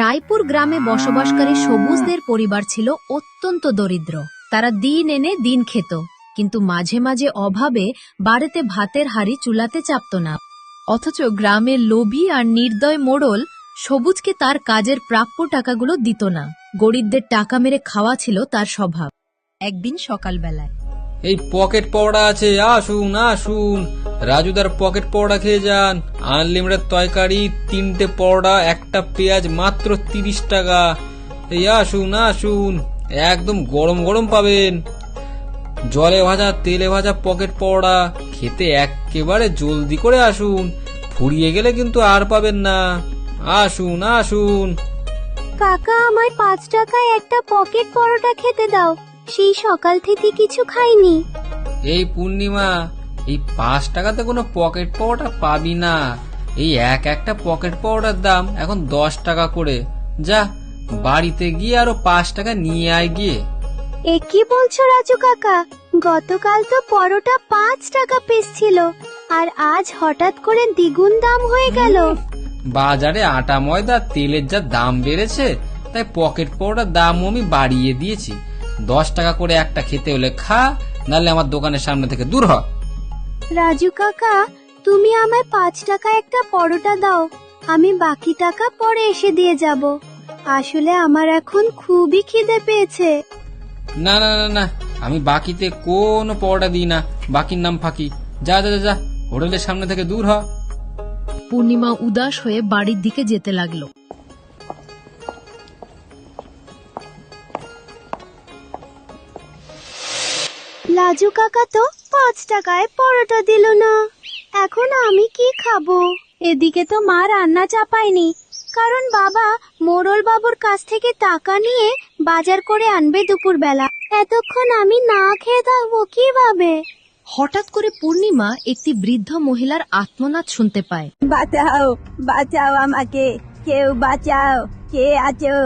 রায়পুর গ্রামে বসবাসকারী সবুজদের পরিবার ছিল অত্যন্ত দরিদ্র। তারা দিন এনে দিন খেত, কিন্তু মাঝে মাঝে অভাবে বাড়িতে ভাতের হাঁড়ি চুলাতে চাপত না। অথচ গ্রামের লোভী আর নির্দয় মোড়ল সবুজকে তার কাজের প্রাপ্য টাকাগুলো দিত না। গরিবদের টাকা মেরে খাওয়া ছিল তার স্বভাব। একদিন সকালবেলায়, এই পকেট পকোড়া আছে, আসুন আসুন, রাজুদার পকেট পকোড়া খেয়ে যান। আনলিমিটেড তরকারি, 3টে পকোড়া, একটা পেঁয়াজ, মাত্র 30 টাকা। এই আসুন আসুন, একদম গরম গরম পাবেন। জলে ভাজা তেলে ভাজা পকেট পকোড়া খেতে একেবারে জলদি করে আসুন, ফুরিয়ে গেলে কিন্তু আর পাবেন না। আসুন আসুন। কাকা, আমায় 5 টাকায় একটা পকেট পরোটা খেতে দাও। সেই সকাল থেকে কিছু খাইনি। এই পূর্ণিমা, এই 5 টাকাতে কোনো পকেট পকোড়া পাবি না। এই একটা পকেট পকোড়ার দাম এখন 10 টাকা করে। যা, বাড়িতে গিয়ে আরো 5 টাকা নিয়ে আয় গিয়ে। এ কি বলছো রাজু কাকা? গতকাল তো পরোটা 5 টাকা পিস ছিল, আর আজ হঠাৎ করে দ্বিগুণ দাম হয়ে গেল। বাজারে আটা ময়দা তেলের যা দাম বেড়েছে, তাই পকেট পকোড়ার দামও আমি বাড়িয়ে দিয়েছি। 10 টাকা করে একটা খেতে হলে খা, নাহলে আমার দোকানের সামনে থেকে দূর হ। রাজু কাকা, তুমি আমায় 5 টাকায় একটা পরোটা দাও, আমি বাকি টাকা পরে এসে দিয়ে যাব। আসলে আমার এখন খুবই খিদে পেয়েছে। না না না না, আমি বাকিতে কোনো পরোটা দিই না, বাকির নাম ফাঁকি। যা যা যা, হোটেলের সামনে থেকে দূর হ। পূর্ণিমা উদাস হয়ে বাড়ির দিকে যেতে লাগলো। লাজু কাকা তো 5 টাকায় পরোটা দিল না, এখন আমি কি খাবো? এদিকে তো মা রান্না চাপায়নি, কারণ বাবা মোড়ল বাবুর কাছ থেকে টাকা নিয়ে বাজার করে আনবে দুপুর বেলা। এতক্ষণ আমি না খেয়ে থাকবো কিভাবে? হঠাৎ করে পূর্ণিমা একটি বৃদ্ধ মহিলার আর্তনাদ শুনতে পায়। বাঁচাও, বাঁচাও আমাকে, কেউ বাঁচাও, কে আছো,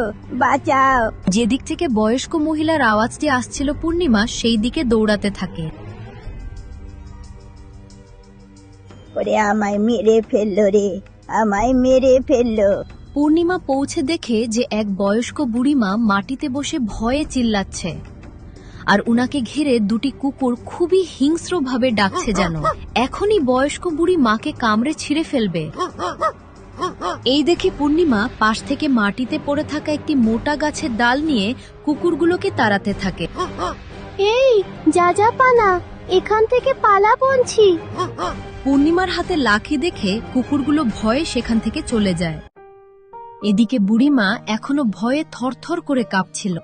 বাঁচাও। যেদিক থেকে বয়স্ক মহিলার আওয়াজটি আসছিল পূর্ণিমা সেই দিকে দৌড়াতে থাকে। ওরে আমায় মেরে ফেললো রে, আমায় মেরে ফেললো। পূর্ণিমা পৌঁছে দেখে যে এক বয়স্ক বুড়িমা মাটিতে বসে ভয়ে চিল্লাচ্ছে, আর উনাকে ঘিরে দুটি কুকুর খুবই হিংস্রভাবে ডাকছে, যেন এখনই বয়স্ক বুড়ি মাকে কামড়ে ছিঁড়ে ফেলবে। এই দেখে পূর্ণিমা পাশ থেকে মাটিতে পড়ে থাকা একটি মোটা গাছের ডাল নিয়ে কুকুরগুলোকে তাড়াতে থাকে। এই যা পানা, এখান থেকে পালা বলছি। পূর্ণিমার হাতে লাঠি দেখে কুকুরগুলো ভয়ে সেখান থেকে চলে যায়। এদিকে বুড়িমা এখনো ভয়ে থরথর করে কাঁপছিল।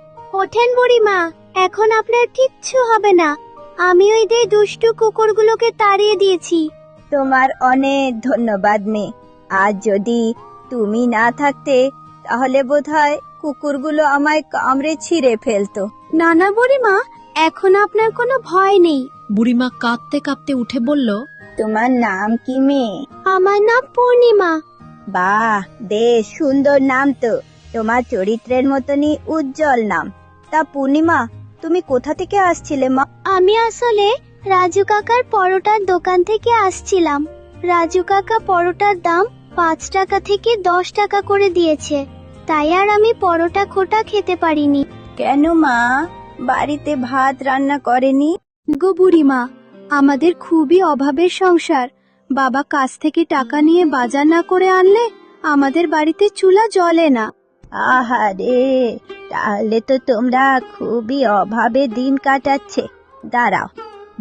ওঠেন বুড়িমা, এখন আপনার কিচ্ছু হবে না, আমি ওই যে দুষ্টু কুকুরগুলোকে তাড়িয়ে দিয়েছি। তোমার অনেক ধন্যবাদ মেয়ে। আজ যদি তুমি না থাকতে, তাহলে বোধহয় কুকুরগুলো আমায় কামড়ে ছিঁড়ে ফেলতো। না না বুড়িমা, এখন আপনার কোনো ভয় নেই। বুড়িমা কাঁপতে কাঁপতে উঠে বলল, তোমার নাম কি মেয়ে? আমার নাম পূর্ণিমা। বাহ, বেশ সুন্দর নাম তো, তোমার চরিত্রের মতনই উজ্জ্বল নাম। তা পূর্ণিমা, তুমি কোথা থেকে আসছিলে মা? আমি আসলে রাজু কাকার পরোটার দোকান থেকে আসছিলাম। রাজু কাকা পরোটার দাম 5 টাকা থেকে 10 টাকা করে দিয়েছে, তাই আর আমি পরোটা খোটা খেতে পারিনি। কেন মা, বাড়িতে ভাত রান্না করেনি? গো বুড়িমা, আমাদের খুবই অভাবের সংসার। বাবা কাছ থেকে টাকা নিয়ে বাজার না করে আনলে আমাদের বাড়িতে চুলা জ্বলে না। আহারে, তাহলে তো তোমরা খুবই অভাবে দিন কাটাচ্ছে। দাঁড়াও।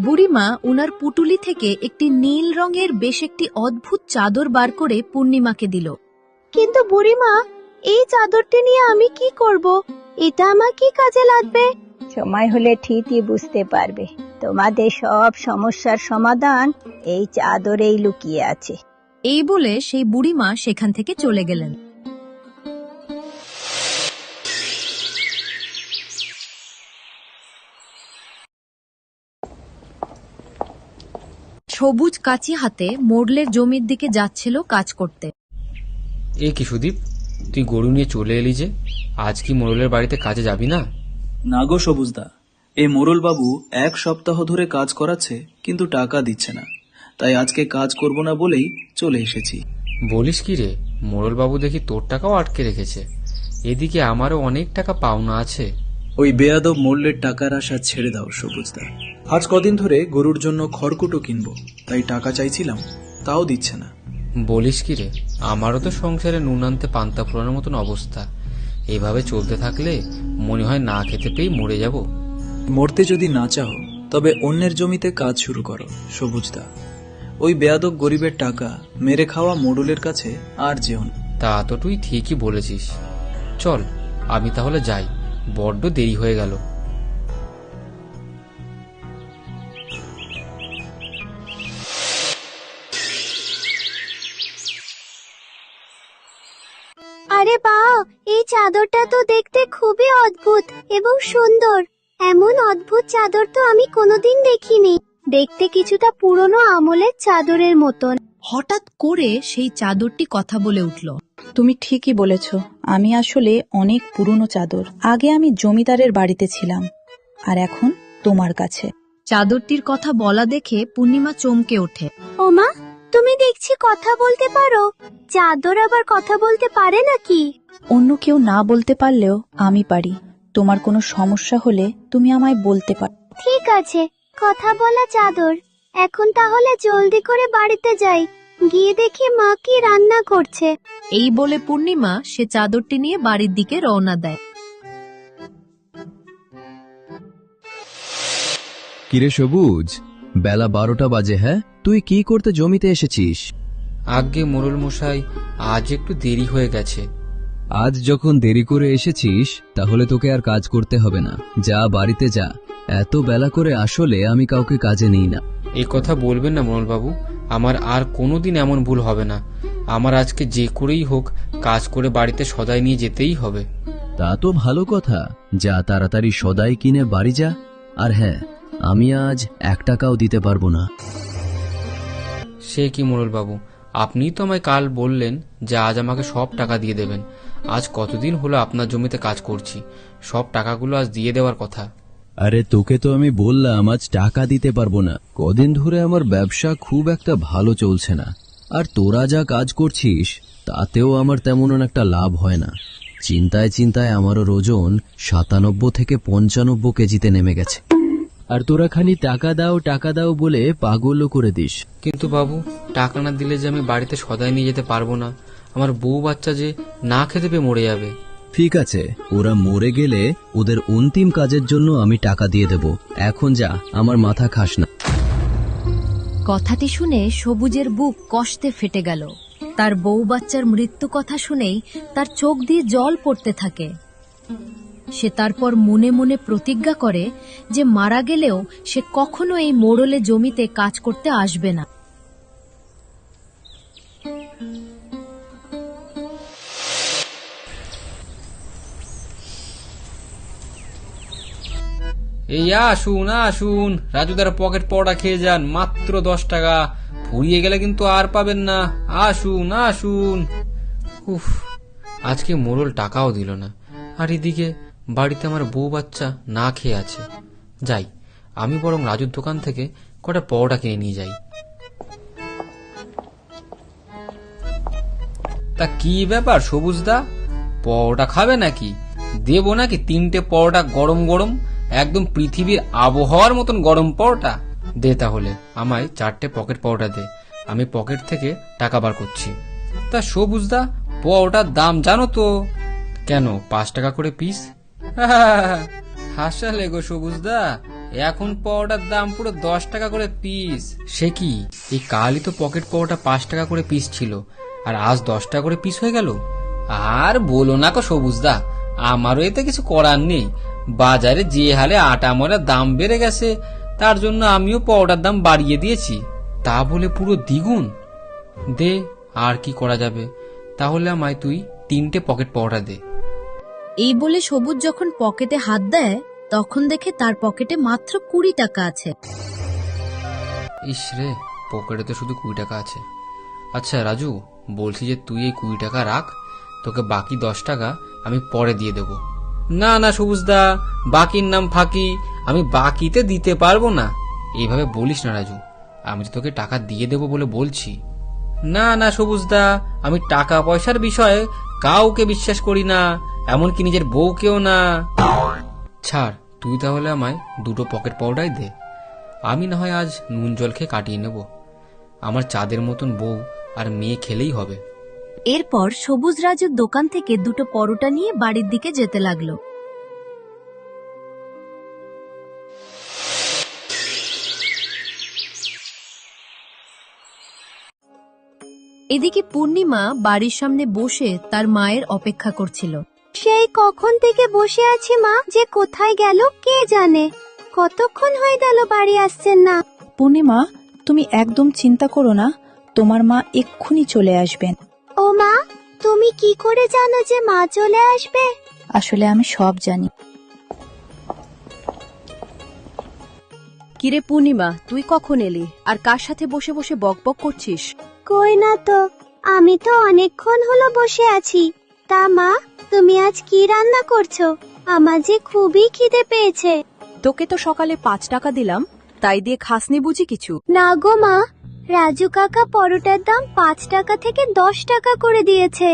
বুড়িমা উনার পুটুলি থেকে একটি নীল রঙের বেশ একটি অদ্ভুত চাদর বার করে পূর্ণিমাকে দিল। কিন্তু বুড়িমা, এই চাদরটি নিয়ে আমি কি করব? এটা আমার কি কাজে লাগবে? সময় হলে ঠিকই বুঝতে পারবে। তোমাদের সব সমস্যার সমাধান এই চাদরেই লুকিয়ে আছে। এই বলে সেই বুড়িমা সেখান থেকে চলে গেলেন। সবুজ কাঁচি হাতে মোড়লের জমির দিকে যাচ্ছিল কাজ করতে। এ কি সুদীপ, তুই গরু নিয়ে চলে এলি যে? আজ কি মোড়লের বাড়িতে কাজে যাবি না? না গো সবুজদা, এই মোড়ল বাবু 1 সপ্তাহ ধরে কাজ করাচ্ছে, কিন্তু টাকা দিচ্ছে না, তাই আজকে কাজ করব না বলেই চলে এসেছি। বলিস কি রে, মোড়ল বাবু দেখি তোর টাকাও আটকে রেখেছে। এদিকে আমারও অনেক টাকা পাওনা আছে। ওই বেয়াদব মোল্লের টাকার আশা ছেড়ে দাও সবুজদা। আজ কদিন ধরে গরুর জন্য খড়কুটো কিনবো, তাই টাকা চাইছিলাম, তাও দিচ্ছে না। বলিস কি রে, আমারও তো সংসারে নুন আনতে পান্তা ফোড়ানোর মতন অবস্থা। এভাবে চলতে থাকলে মনে হয় না খেতে পেয়ে মরে যাব। মরতে যদি না চাও তবে অন্যের জমিতে কাজ শুরু করো সবুজদা। ওই বেয়াদব গরিবের টাকা মেরে খাওয়া মোড়লের কাছে আর যেও না। তা তো তুই ঠিকই বলেছিস। চল আমি তাহলে যাই, বড্ড দেরি হয়ে গেল। আরে বাহ, এই চাদরটা তো দেখতে খুবই অদ্ভুত এবং সুন্দর। এমন অদ্ভুত চাদর তো আমি কোনোদিন দেখিনি। দেখতে কিছুটা পুরনো আমলের চাদরের মতন। হঠাৎ করে সেই চাদরটি কথা বলে উঠল। তুমি ঠিকই বলেছ, আমি আসলে অনেক পুরনো চাদর। আগে আমি জমিদারের বাড়িতে ছিলাম, আর এখন তোমার কাছে। চাদরটির কথা বলা দেখে পূর্ণিমা চমকে ওঠে। ওমা, তুমি দেখছি কথা বলতে পারো। চাদর আবার কথা বলতে পারে নাকি? অন্য কেউ না বলতে পারলেও আমি পারি। তোমার কোনো সমস্যা হলে তুমি আমায় বলতে পারো। ঠিক আছে, কথা বলা চাদর। এখন তাহলে জলদি করে বাড়িতে যাই, গিয়ে দেখি মা কি রান্না করছে। এই বলে পূর্ণিমা সে চাদরটি নিয়ে বাড়ির দিকে রওনা দেয়। কিরে সবুজ, বেলা 12টা বাজে। হ্যাঁ, তুই কি করতে জমিতে এসেছিস? আজ্ঞে মোড়ল মশাই, আজ একটু দেরি হয়ে গেছে। আজ যখন দেরি করে এসেছিস তাহলে তোকে আর কাজ করতে হবে না, যা বাড়িতে যা। এত বেলা করে আসলে আমি কাউকে কাজে নিই না। এই কথা বলবেন না মোড়ল বাবু, আমার আর কোনোদিন এমন ভুল হবে না। আমার আজকে যে করেই হোক কাজ করে বাড়িতে সদাই নিয়ে যেতেই হবে। তা তো ভালো কথা, যা তাড়াতাড়ি সদাই কিনে বাড়ি যা। আর হ্যাঁ, আমি আজ 1 টাকাও দিতে পারবো না। সে কি মোড়ল বাবু, আপনিই তো আমায় কাল বললেন যে আজ আমাকে সব টাকা দিয়ে দেবেন। আজ কতদিন হলো আপনার জমিতে কাজ করছি, সব টাকাগুলো আজ দিয়ে দেওয়ার কথা। আরে তোকে তো আমি বললাম আজ টাকা দিতে পারবো না। কদিন ধরে আমার ব্যবসা খুব একটা ভালো চলছে না, আর তোরা যা কাজ করছিস তাতেও আমার তেমন একটা লাভ হয় না। চিন্তায় চিন্তায় আমারও ওজন 97 থেকে 95 কেজিতে নেমে গেছে। আর তোরা খালি টাকা দাও বলে পাগলও করে দিস। কিন্তু বাবু, টাকা না দিলে যে আমি বাড়িতে সদাই নিয়ে যেতে পারবো না। আমার বউ বাচ্চা যে না খেতে পেয়ে মরে যাবে। ঠিক আছে, ওরা মরে গেলে ওদের অন্তিম কাজের জন্য আমি টাকা দিয়ে দেব। এখন যা, আমার মাথা খাস না। কথাটি শুনে সবুজের বুক কষ্টে ফেটে গেল। তার বউ বাচ্চার মৃত্যু কথা শুনেই তার চোখ দিয়ে জল পড়তে থাকে। সে তারপর মনে মনে প্রতিজ্ঞা করে যে মারা গেলেও সে কখনো এই মোড়লে জমিতে কাজ করতে আসবে না। এই আসুন আসুন, রাজুদার পকেট পড়া খেয়ে যান, মাত্র 10 টাকা। ফুরিয়ে গেলে কিন্তু আর পাবেন না। আসুন আসুন। উফ, আজকে মোড়ল টাকাও দিল না, আর এদিকে বাড়িতে আমার বউ বাচ্চা না খেয়ে আছে। যাই, আমি বরং রাজুর দোকান থেকে কটা পরোটা কিনে নিয়ে যাই। তা কি ব্যাপার সবুজদা, পরোটা খাবে নাকি? দেবো নাকি 3টে পরোটা গরম গরম, একদম পৃথিবীর আবহাওয়ার মতন গরম পরোটা? দে তাহলে আমায় 4টে পকেট পরোটা দে, আমি পকেট থেকে টাকা বার করছি। তা সবুজদা, পরোটার দাম জানো তো? কেন, 5 টাকা করে পিস? হাসালে গো সবুজদা, এখন পরোটার দাম পুরো 10 টাকা করে পিস। সে কি, এই কালই তো পকেট পরোটা 5 টাকা করে পিস ছিল, আর আজ 10 টাকা করে পিস হয়ে গেল। আর বলো না গো সবুজদা, আমারও এতে কিছু করার নেই। বাজারে যে হালে আটা ময়দার দাম বেড়ে গেছে, তার জন্য আমিও পরোটার দাম বাড়িয়ে দিয়েছি। তা বলে পুরো দ্বিগুণ? দে, আর কি করা যাবে। তাহলে আমায় তুই 3টে পকেট পরোটা দে। এই বলে সবুজ যখন পকেটে হাত দেয় তখন দেখে তার পকেটে মাত্র 20 টাকা আছে। ইস রে, পকেটে তো শুধু 20 টাকা আছে। আচ্ছা রাজু, বলছি যে তুই এই 20 টাকা রাখ, তোকে বাকি 10 টাকা আমি পরে দিয়ে দেব। না না সবুজদা, বাকির নাম ফাঁকি, আমি বাকিতে দিতে পারবো না। এইভাবে বলিস না রাজু, আমি তো তোকে টাকা দিয়ে দেবো বলে বলছি। না না সবুজদা, আমি টাকা পয়সার বিষয়ে কাউকে বিশ্বাস করি না। এমনকি নিজের বউকেও না। ছাড়, তুই তাহলে আমায় 2টো পকেট পাউডার দে, আমি না হয় আজ নুন জল খেয়ে কাটিয়ে নেব। আমার চাঁদের মতন বউ আর মেয়ে খেলেই হবে। এরপর সবুজ রাজু দোকান থেকে 2টো পরোটা নিয়ে বাড়ির দিকে যেতে লাগলো। এদিকে পূর্ণিমা বাড়ির সামনে বসে তার মায়ের অপেক্ষা করছিল। সেই কখন থেকে বসে আছি মা, যে কোথায় গেল কে জানে। কতক্ষণ হয়ে গেল বাড়ি আসছেন না। পূর্ণিমা, তুমি একদম চিন্তা করো না, তোমার মা এক্ষুনি চলে আসবেন। ও মা, তুমি কি করে জানো যে মা চলে আসবে? আসলে আমি সব জানি। কিরে পূর্ণিমা, তুই কখন এলি আর কার সাথে বসে বসে বকবক করছিস? কই না তো, আমি তো অনেকক্ষণ হলো বসে আছি। তা মা, তুমি আজ কি রান্না করছো? আমার যে খুবই খিদে পেয়েছে। তোকে তো সকালে 5 টাকা দিলাম, তাই দিয়ে খাসনি বুঝি কিছু? না গো মা, রাজু কাকা পরোটার দাম 5 টাকা থেকে 10 টাকা করে দিয়েছে,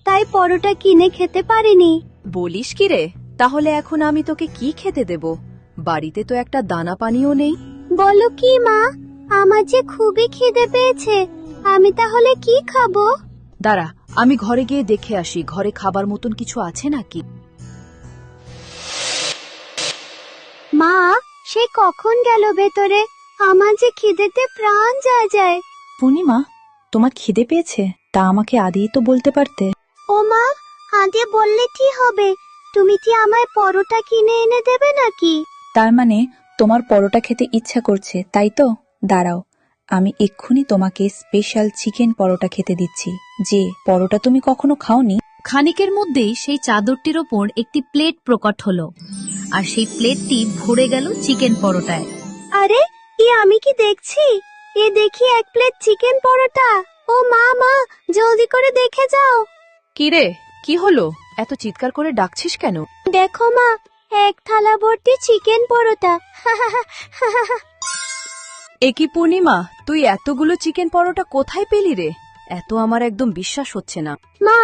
তাই পরোটা কিনে খেতে পারিনি। বলিস কি রে? তাহলে এখন আমি তোকে কি খেতে দেব? বাড়িতে তো একটা দানা পানিও নেই। বলো কি মা, আমার যে খুবই খিদে পেয়েছে, আমি তাহলে কি খাবো? দাঁড়া, আমি ঘরে গিয়ে দেখে আসি ঘরে খাবার মতন কিছু আছে নাকি। মা, সে কখন গেল ভেতরে? আমার যে খিদেতে প্রাণ যায়। পূর্ণিমা, তোমার খিদে পেয়েছে? তা আমাকে আগেই তো বলতে পারতে। ও মা, আগে বললে কি হবে? তুমি কি আমায় পরোটা কিনে এনে দেবে নাকি? তার মানে তোমার পরোটা খেতে ইচ্ছা করছে, তাই তো? দাঁড়াও, আমি এক্ষুনি তোমাকে স্পেশাল চিকেন পরোটা খেতে দিচ্ছি, যে পরোটা তুমি কখনো খাওনি। খানিকের মধ্যেই সেই চাদরটির ওপর একটি প্লেট প্রকট হলো, আর সেই প্লেটটি ভরে গেল চিকেন পরোটায়। আরে, আমি কি দেখছি? দেখি 1 প্লেট চিকেন পরোটা। ও মা, জলদি করে দেখে যাও। কিরে, কি হলো? এত চিৎকার করে ডাকছিস কেন? দেখো মা, 1 থালা ভর্তি চিকেন পরোটা। একই পূর্ণিমা, তুই এতগুলো চিকেন পরোটা কোথায় পেলি রে? এত আমার একদম বিশ্বাস হচ্ছে না। মা,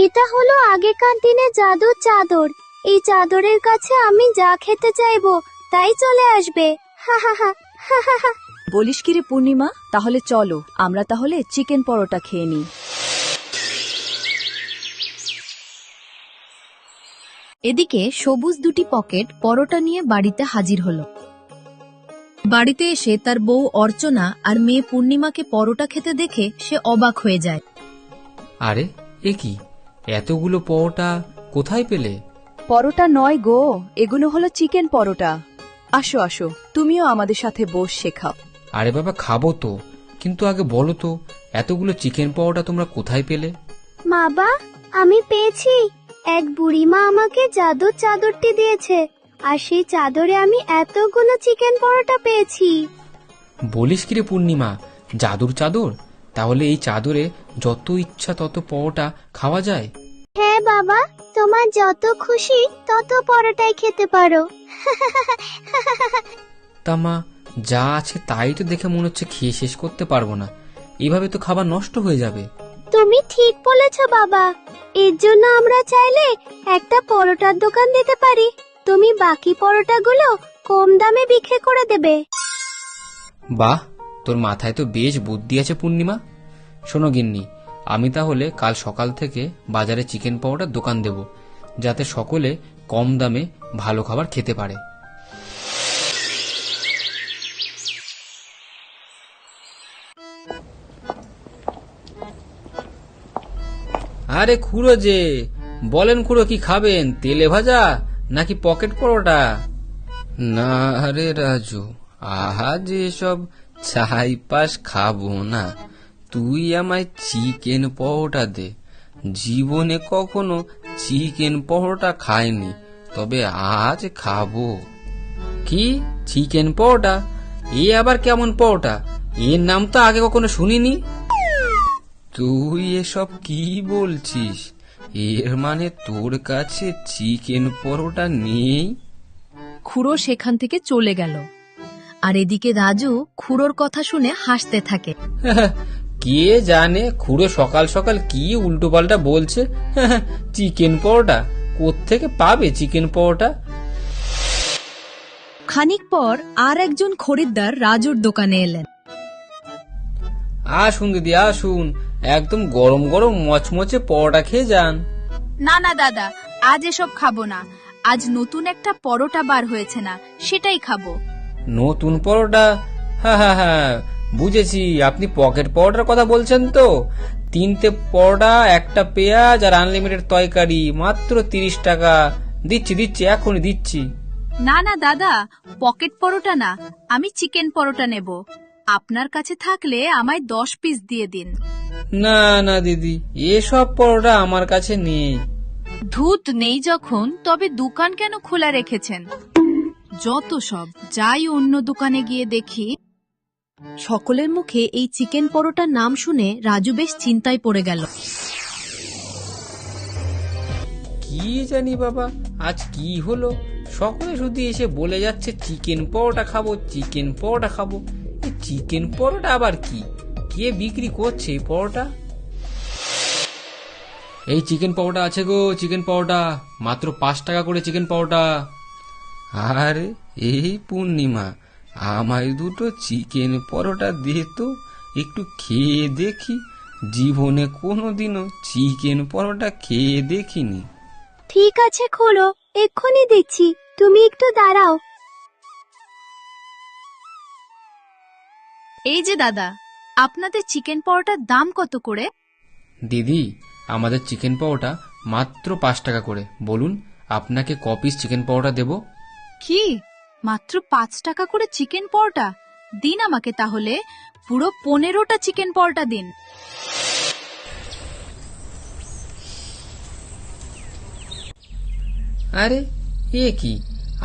এটা হলো আগেকার দিনে জাদুর চাদর। এই চাদরের কাছে আমি যা খেতে চাইবো তাই চলে আসবে। বলিস কি রে পূর্ণিমা? তাহলে চলো আমরা তাহলে চিকেন পরোটা খেয়ে নিই। এদিকে সবুজ 2টি পকেট পরোটা নিয়ে বাড়িতে হাজির হলো। বাড়িতে এসে তার বউ অর্চনা আর মেয়ে পূর্ণিমাকে পরোটা খেতে দেখে সে অবাক হয়ে যায়। আরে, এ কি, এতগুলো পরোটা কোথায় পেলে? পরোটা নয় গো, এগুলো হলো চিকেন পরোটা। আসো আসো, তুমিও আমাদের সাথে বস শেখাও। আরে বাবা, খাবো তো, কিন্তু আগে বলো তো, এতগুলো চিকেন পরোটা তোমরা কোথায় পেলে? বাবা, আমি পেয়েছি। এক বুড়িমা আমাকে জাদুর চাদরটি দিয়েছে, আর সেই চাদরে আমি এতগুলো চিকেন পরোটা পেয়েছি। বলিস কি রে পূর্ণিমা, জাদুর চাদর? তাহলে এই চাদরে যত ইচ্ছা তত পরোটা খাওয়া যায়? হ্যাঁ বাবা, তোমার যত খুশি তত পরোটাই খেতে পারো। তা মা, যা আছে তাই তো দেখে মনে হচ্ছে খেয়ে শেষ করতে পারবো না। এভাবে তো খাবার নষ্ট হয়ে যাবে। তুমি ঠিক বলেছ বাবা, এর জন্য আমরা চাইলে একটা পরোটার দোকান দিতে পারি। তুমি বাকি পরোটাগুলো কম দামে বিক্রি করে দেবে। বাহ, তোর মাথায় তো বেশ বুদ্ধি আছে পূর্ণিমা। শোনো গিন্নি, আমি তাহলে কাল সকাল থেকে বাজারে চিকেন পরোটার দোকান দেব, যাতে সকলে কম দামে ভালো খাবার খেতে পারে। আরে খুড়ো যে, বলেন খুড়ো কি খাবেন, তেলে ভাজা নাকি পকেট পরোটা? না রে রাজু, আজ এসব ছাই পাশ খাবো না, তুই আমায় চিকেন পরোটা দে। জীবনে কখনো চিকেন পরোটা খাইনি, তবে আজ খাবো। কি চিকেন পরোটা? এ আবার কেমন পরোটা? এর নাম তো আগে কখনো শুনিনি। তুই এসব কি বলছিস? এর মানে তোর কাছে চিকেন পরোটা নেই? খুড়ো সেখান থেকে চলে গেল, আর এদিকে রাজু খুড়োর কথা শুনে হাসতে থাকে। কে জানে খুড়ো সকাল সকাল কি উল্টো পাল্টা বলছে। চিকেন পরোটা কোত্থেকে পাবে চিকেন পরোটা? খানিক পর আর একজন খরিদ্দার রাজুর দোকানে এলেন। আসুন দিদি আসুন, একদম গরম গরম মচমচে পরোটা খেয়ে যান। না না দাদা, আজ এসব খাবো না। আজ নতুন একটা পরোটা বার হয়েছে না, সেটাই খাবো। নতুন পরোটা? হ্যাঁ হ্যাঁ হ্যাঁ, বুঝেছি, আপনি পকেট পরোটার কথা বলছেন তো। 3টে পরোটা, একটা পেঁয়াজ আর আনলিমিটেড তরকারি, মাত্র 30 টাকা। দিচ্ছি দিচ্ছি, এখনই দিচ্ছি। না না দাদা, পকেট পরোটা না, আমি চিকেন পরোটা নেব। আপনার কাছে থাকলে আমায় 10 পিস দিয়ে দিন। না না দিদি, এসব পরোটা আমার কাছে নেই। ধুত নেই যখন, তবে দোকান কেন খোলা রেখেছেন? যত সব, যাই অন্য দোকানে গিয়ে দেখি। সকলের মুখে এই চিকেন পরোটার নাম শুনে রাজু বেশ চিন্তায় পড়ে গেল। কি জানি বাবা, আজ কি হলো, সকলে শুধু এসে বলে যাচ্ছে চিকেন পরোটা খাবো, চিকেন পরোটা খাবো। এই চিকেন পরোটা আবার কি? কে বিক্রি করছে এই পরোটা? এই চিকেন পরোটা আছে গো, চিকেন পরোটা, মাত্র 5 টাকা করে চিকেন পরোটা। আরে এই পূর্ণিমা, আমায় 2টো চিকেন পরোটা দে তো, একটু খেয়ে দেখি। জীবনে কোনোদিনও চিকেন পরোটা খেয়ে দেখিনি। ঠিক আছে খোলো, এক্ষুনি দিচ্ছি, তুমি একটু দাঁড়াও। এই যে দাদা, আপনাদের চিকেন পরোটার দাম কত করে? দিদি, আমাদের চিকেন পরোটা মাত্র 5 টাকা করে। বলুন আপনাকে ক পিস চিকেন পরোটা দেব? কি, মাত্র 5 টাকা করে চিকেন পরোটা? দিন আমাকে তাহলে পুরো 15টা চিকেন পরোটা দিন। আরে এ কি,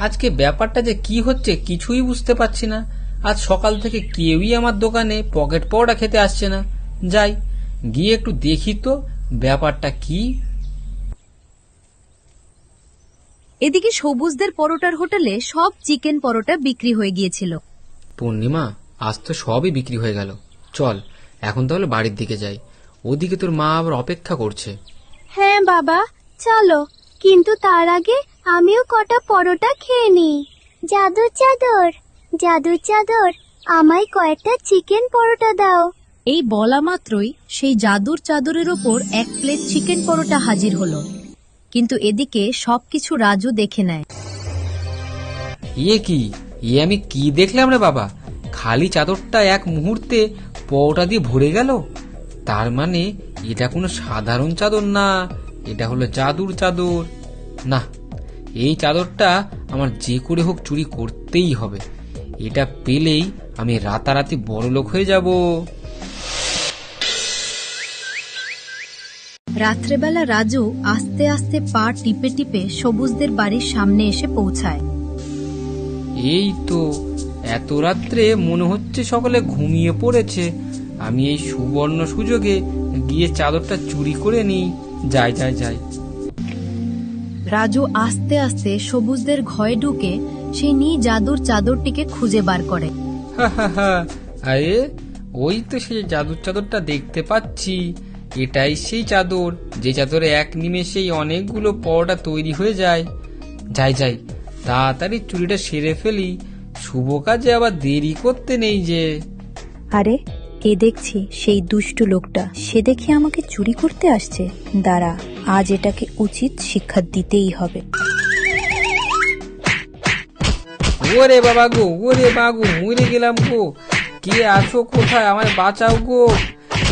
আজকে ব্যাপারটা যে কি হচ্ছে কিছুই বুঝতে পারছি না। আজ সকাল থেকে কেউই আমার দোকানে পকেট পরোটা খেতে আসছে না। যাই গিয়ে একটু দেখি তো ব্যাপারটা কি। এদিকে সবুজদের পরোটার হোটেলে সব চিকেন পরোটা বিক্রি হয়ে গিয়েছিল। পূর্ণিমা, আজ তো সবই বিক্রি হয়ে গেল। চল এখন তাহলে বাড়ির দিকে যাই, ওদিকে তোর মা আবার অপেক্ষা করছে। হ্যাঁ বাবা, চলো, কিন্তু তার আগে আমিও কটা পরোটা খেয়ে নিই। জাদুর চাদর, জাদুর চাদর, আমায় কয়েকটা চিকেন পরোটা দাও। এই বলা মাত্রই সেই জাদুর চাদরের ওপর 1 প্লেট চিকেন পরোটা হাজির হলো। কিন্তু এদিকে সবকিছু রাজু দেখে নেয়। ইয়ে কি, ইয়ে আমি কি দেখলাম রে বাবা, খালি চাদরটা এক মুহূর্তে পরোটা দিয়ে ভরে গেল। তার মানে এটা কোনো সাধারণ চাদর না, এটা হলো জাদুর চাদর। না, এই চাদরটা আমার যে করে হোক চুরি করতেই হবে। এটা পেলেই আমি রাতারাতি বড়লোক হয়ে যাব। রাত্রেবেলা রাজু আস্তে আস্তে পা টিপে টিপে সবুজদের বাড়ির সামনে এসে পৌঁছায়। এই তো, এত রাত্রে মনে হচ্ছে সকলে ঘুমিয়ে পড়েছে। আমি এই সুবর্ণ সুযোগে গিয়ে চাদরটা চুরি করে নিই। যাই যাই যাই। রাজু আস্তে আস্তে সবুজদের ঘরে ঢুকে সেই জাদুর চাদরটিকে খুঁজে বার করে। আরে ওই তো সেই জাদুর চাদরটা দেখতে পাচ্ছি। এটাই সেই চাদর, যে চাদরে এক নিমেষেই অনেকগুলো পরোটা তৈরি হয়ে যায়। যাই যাই, তাড়াতাড়ি চুরিটা সেরে ফেলি, শুভ কাজে আবার দেরি করতে নেই যে। আরে কে দেখছি? সেই দুষ্টু লোকটা, সে দেখে আমাকে চুরি করতে আসছে। দাঁড়া, আজ এটাকে উচিত শিক্ষা দিতেই হবে। ওরে বাবা গো, ওরে বাগু, মরে গেলাম গো। কে আছো কোথায়? আমায় বাঁচাও গো,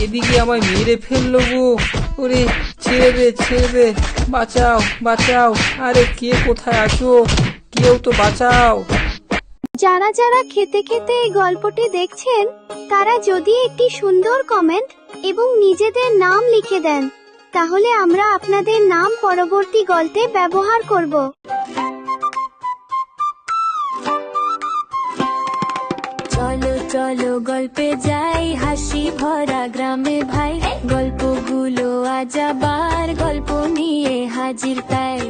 এদিকে আমায় মেরে ফেললো গো। ওরে ছেড়ে দে, ছেড়ে দে, বাঁচাও বাঁচাও। আরে কে কোথায় আছো? কেউ তো বাঁচাও। যারা যারা খেতে খেতে এই গল্পটি দেখছেন, তারা যদি একটি সুন্দর কমেন্ট এবং নিজেদের নাম লিখে দেন, তাহলে আমরা আপনাদের নাম পরবর্তী গল্পে ব্যবহার করব। চলো চলো গল্পে যাই, হাসি ভরা গ্রামে ভাই, গল্পগুলো আজ আবার গল্প নিয়ে হাজির তাই।